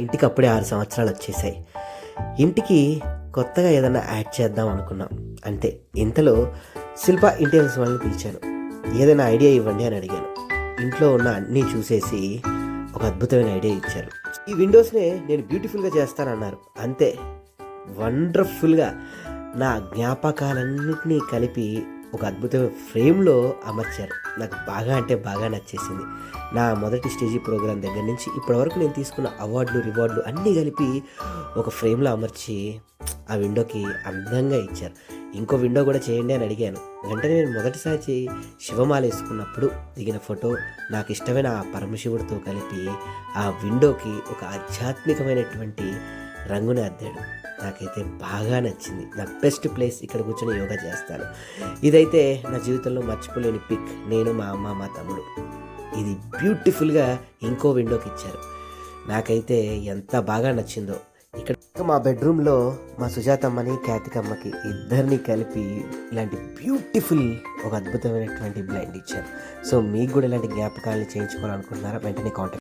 ఇంటికి అప్పుడే 6 సంవత్సరాలు వచ్చేసాయి. ఇంటికి కొత్తగా ఏదైనా యాడ్ చేద్దాం అనుకున్నాం అంతే. ఇంతలో శిల్ప ఇంటీరియర్స్ వాళ్ళని పిలిచాను. ఏదైనా ఐడియా ఇవ్వండి అని అడిగాను. ఇంట్లో ఉన్న అన్నీ చూసేసి ఒక అద్భుతమైన ఐడియా ఇచ్చారు. ఈ విండోస్నే నేను బ్యూటిఫుల్గా చేస్తానన్నారు. అంతే, వండర్ఫుల్గా నా జ్ఞాపకాలన్నింటినీ కలిపి ఒక అద్భుతమైన ఫ్రేమ్లో అమర్చారు. నాకు బాగా అంటే బాగా నచ్చేసింది. నా మొదటి స్టేజీ ప్రోగ్రాం దగ్గర నుంచి ఇప్పటివరకు నేను తీసుకున్న అవార్డులు రివార్డులు అన్నీ కలిపి ఒక ఫ్రేమ్లో అమర్చి ఆ విండోకి అందంగా ఇచ్చారు. ఇంకో విండో కూడా చేయండి అని అడిగాను. వెంటనే నేను మొదటిసారి శివమాల వేసుకున్నప్పుడు దిగిన ఫోటో నాకు ఇష్టమైన ఆ పరమశివుడితో కలిపి ఆ విండోకి ఒక ఆధ్యాత్మికమైనటువంటి రంగుని అద్దాడు. నాకైతే బాగా నచ్చింది. నా బెస్ట్ ప్లేస్ ఇక్కడ కూర్చొని యోగా చేస్తాను. ఇదైతే నా జీవితంలో మర్చిపోలేని పిక్. నేను, మా అమ్మ, మా తమ్ముడు ఇది బ్యూటిఫుల్గా ఇంకో విండోకి ఇచ్చారు. నాకైతే ఎంత బాగా నచ్చిందో. ఇక్కడ మా బెడ్రూమ్లో మా సుజాతమ్మని, కార్తికమ్మకి ఇద్దరిని కలిపి ఇలాంటి బ్యూటిఫుల్ ఒక అద్భుతమైనటువంటి బ్లైండ్ ఇచ్చారు. సో మీకు కూడా ఇలాంటి జ్ఞాపకాలను చేయించుకోవాలనుకుంటున్నారా? వెంటనే కాంటాక్ట్